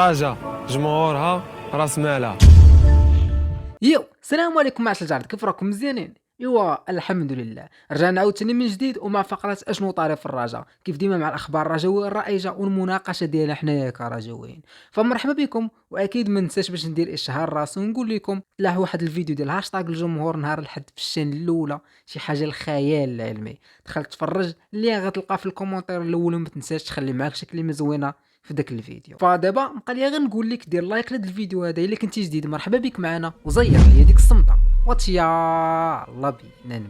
الرجاء جمهورها راس مالها. السلام عليكم معاشر الجارد، كيف راكم؟ مزيانين؟ الحمد لله. رجعنا عاوتاني من جديد ومع فقرة اشنو طاري في الرجاء، كيف ديما مع الاخبار الرجويه الرائجه والمناقشه ديالنا حنايا كرجويين. فمرحبا بكم، واكيد ما ننساش باش ندير اشهار راسي ونقول لكم تلاحظوا واحد الفيديو ديال هاشتاغ الجمهور نهار الحد في الشين الاولى، شي حاجه الخيال العلمي. دخل تفرج اللي غتلقى في الكومونتير الاول، وما تنساش تخلي معاك شي كلمه زوينه في داك الفيديو. فدابا بقى لي غير نقول لك دير لايك لهاد الفيديو هذا الا كنتي جديد، مرحبا بك معنا، وزير لي ديك الصمته واتيا الله بينا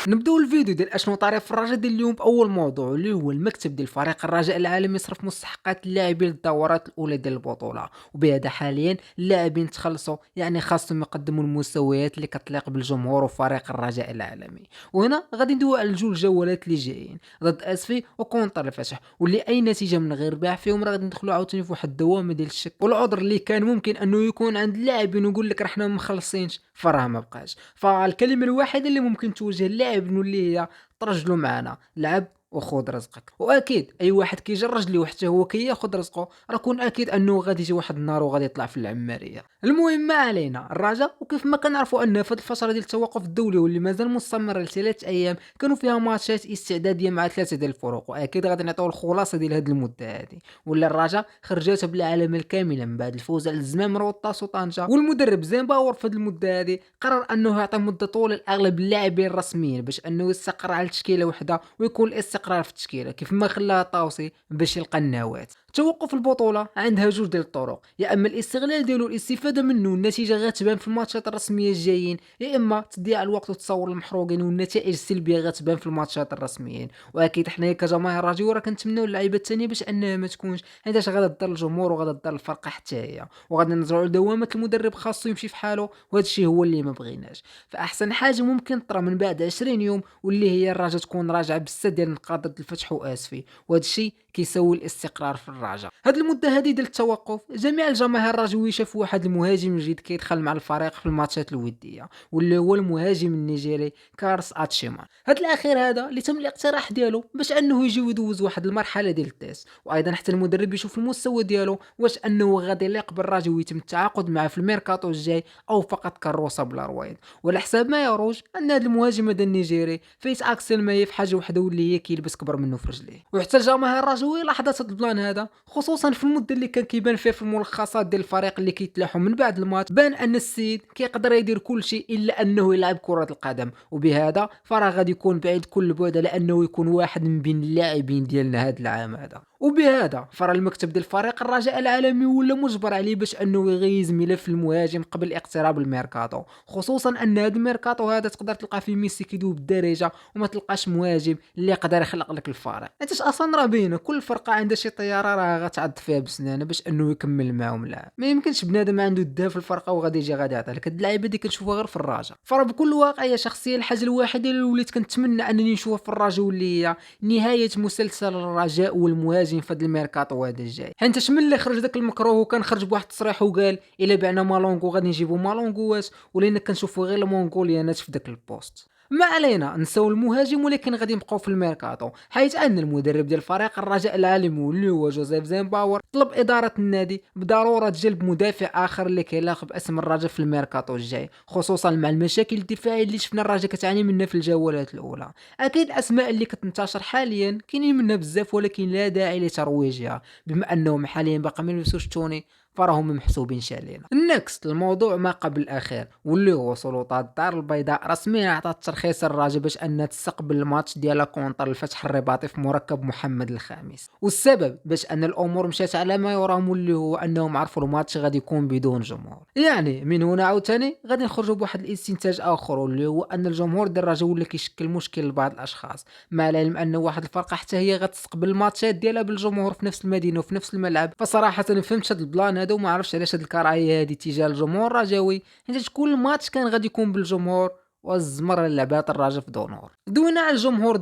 نبداو الفيديو ديال اشنو طاري في الرجاء ديال اليوم باول موضوع اللي هو المكتب ديال فريق الرجاء العالمي يصرف مستحقات اللاعبين للدورات الاولى ديال البطوله، وبهذا حاليا اللاعبين تخلصوا، يعني خاصهم يقدموا المستويات اللي كتليق بالجمهور وفريق الرجاء العالمي. وهنا غادي ندوي على الجوج جولات اللي جايين ضد اسفي وكونتر الفتح، واللي اي نتيجه من غير رباح فيهم راه غادي ندخلوا عاوتاني في واحد الدوامه ديال الشك والعذر اللي كان ممكن انه يكون عند اللاعبين ويقول لك راه حنا ما مخلصينش، فراه ما بقاش. فالكلمه الوحيده اللي ممكن توجه اللاعب اللي هي ترجلوا معنا، لعب وخذ رزقك. واكيد اي واحد كيجي الرجل وحتى هو كياخذ رزقه، راه كون اكيد انه غادي يجي واحد النهار وغادي يطلع في العماريه. المهم ما علينا، الرجاء وكيف ما كنعرفوا ان في هذه الفتره ديال التوقف الدولي واللي مازال مستمر لثلاث ايام كانوا فيها ماتشات استعداديه مع ثلاثه ديال الفرق، واكيد غادي نعطيو الخلاصه ديال هذه المده هذه. ولا الرجاء خرجت بالعلامه الكامله من بعد الفوز على الزمام روطاس وطنجه، والمدرب زين باور في هذه المده هذه قرر انه يعطي مده طويله لاغلب اللاعبين الرسميين باش انه يستقر على تشكيله وحده ويكون الاستقرار في التشكيله، كيف ما خلاها طاوسي باش يلقى النواه. توقف البطوله عندها جوج ديال الطرق، يا اما الاستغلال ديالو الاستفاده منه النتيجه غتبان في الماتشات الرسميه الجايين، يا اما تضييع الوقت وتصور المحروقين والنتائج السلبيه غتبان في الماتشات الرسميين. واكيد حنايا كجماهير رجاء راه كنتمناو اللعيبه الثانيه باش انها ما تكونش، حيت غادا تضر الجمهور وغادا تضر الفرقه حتى هي، وغادي نرجعوا لدوامه المدرب خاصو يمشي في حاله، وهذا الشيء هو اللي ما بغيناش. فاحسن حاجه ممكن طرا من بعد 20 يوم واللي هي الرجاء تكون راجعه بزاف ديال النقاط ضد الفتح واسفي، وهذا الشيء كيسوي الاستقرار في الرجاء. هاد المده هذه ديال التوقف جميع الجماهير الرجويه شافوا واحد المهاجم جديد كيدخل مع الفريق في الماتشات الوديه، واللي هو المهاجم النيجيري كارس اتشيمان. هاد الاخير هذا اللي تم الاقتراح ديالو باش انه يجي ويدوز واحد المرحله ديال التيست، وايضا حتى المدرب يشوف المستوى ديالو واش انه غادي يليق بالرجاء ويتم التعاقد معه في الميركاتو الجاي او فقط كروسه بلا رويد. وعلى حساب ما يروج ان هذا المهاجم هذا النيجيري فايت اكسل ما في حاجه وحده واللي هي كيلبس كبر منه في رجليه. وحتى الجماهير الرجويه لاحظت هذا البلان هذا، خصوصا في المده اللي كان كيبان فيها في الملخصات ديال الفريق اللي كيتلاحوا من بعد الماتش، بان ان السيد كيقدر يدير كل شيء الا انه يلعب كره القدم، وبهذا فراه غادي يكون بعيد كل بعد لانه يكون واحد من بين اللاعبين ديالنا هذا العام هذا. وبهذا فرا المكتب ديال فريق الرجاء العالمي ولا مجبر عليه باش انه يغيز ملف المهاجم قبل اقتراب الميركاتو، خصوصا ان هذا الميركاتو هذا تقدر تلقى فيه ميسي كيدوب بالدارجه وما تلقاش مهاجم اللي يقدر يخلق لك الفارق. انت اصلا راه باينه كل فرقه عندها شي طياره راه غتعض فيها بسنانه باش انه يكمل معاهم لاعب. ما يمكنش بنادم عنده الذهب في الفرقه وغادي يجي غادي يعطي لك هاد اللعيبه اللي كنشوفها غير في الرجاء. فرا بكل واقعيه شخصيه الحاجه الوحيده اللي وليت كنتمنى انني نشوفها في الرجاء واللي هي نهايه مسلسل الرجاء والمهاجم في هذا الميركاتو هذا الجاي. حيت شمن اللي خرج داك المكروه وكان خرج بواحد التصريح وقال الا بعنا مالونغو غادي نجيبو مالونغوات، ولينا كنشوفوا غير المونغوليانات في داك البوست. ما علينا نساو المهاجم، ولكن غادي نبقاو في الميركاتو، حيث ان المدرب ديال فريق الرجاء العالمي واللي هو جوزيف زيمباور طلب اداره النادي بضروره جلب مدافع اخر اللي كيلاقب باسم الرجاء في الميركاتو الجاي، خصوصا مع المشاكل الدفاعيه اللي شفنا الرجاء كتعاني منها في الجولات الاولى. اكيد الاسماء اللي كتنتشر حاليا كاينين منها بزاف، ولكن لا داعي لترويجها بما انهم حاليا باقي ما لبسوش توني، فراهم محسوبين شالينا. النكست الموضوع ما قبل الاخير واللي هو سلطات الدار البيضاء رسميا عطات ترخيص الرجاء باش انها تستقبل الماتش ديالها كونتر الفتح الرباطي في مركب محمد الخامس، والسبب باش ان الامور مشات على ما يرام واللي هو انهم عرفوا الماتش غادي يكون بدون جمهور. يعني من هنا عاوتاني غادي نخرجوا بواحد الاستنتاج اخر واللي هو ان الجمهور ديال الرجاء ولا كيشكل مشكل لبعض الاشخاص، مع العلم ان واحد الفرقه حتى هي غتستقبل الماتشات ديالها بالجمهور في نفس المدينه وفي نفس الملعب. فصراحه ما فهمتش هذا البلان هذا، وما عرفتش علاش هاد الكراهيه هذه تجاه الجمهور الرجاوي، حيت كل ماتش كان غادي يكون بالجمهور والزمر لعبات الرجاء في دونور. دوينا على الجمهور،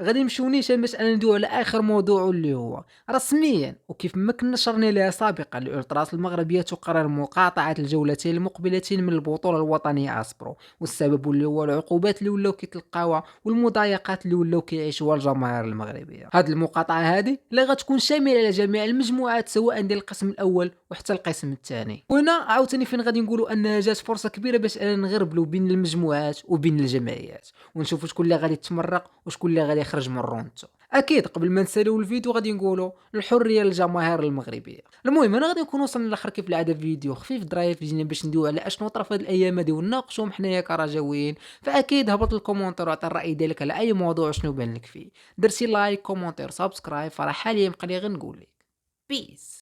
غادي نمشيو نيشان باش ندويو على اخر موضوع اللي هو رسميا وكيف ما كنا نشرنا لها سابقا، الالتراس المغربيه تقرر مقاطعه الجولتين المقبلتين من البطوله الوطنيه اسبرو، والسبب اللي هو العقوبات اللي ولاو كيتلقاوها والمضايقات اللي ولاو كيعيشوها الجماهير المغربيه. هاد المقاطعه هذه اللي غتكون شامله على جميع المجموعات سواء ديال القسم الاول وحتى القسم الثاني. وهنا عاوتاني فين غادي نقولوا انها جات فرصه كبيره باش اننا نغربلوا بين المجموعات وبين الجمعيات ونشوفوا شكون اللي غادي يتمرق وشكون اللي غادي يخرج من رونتو. اكيد قبل ما نساليو الفيديو غادي نقولوا الحريه للجماهير المغربيه. المهم انا غادي نكون وصلنا للاخر كيف العاده، فيديو خفيف ظريف جينا باش ندويو على اشنو طرا في هاد الايام هادي ونناقشوهم حنايا كرجاويين. فاكيد هبط الكومونتير وعطي الراي ديالك على اي موضوع شنو بان لك فيه. درتي لايك كومونتير سبسكرايب، فراه حاليا بقى لي غير نقول لك بيس.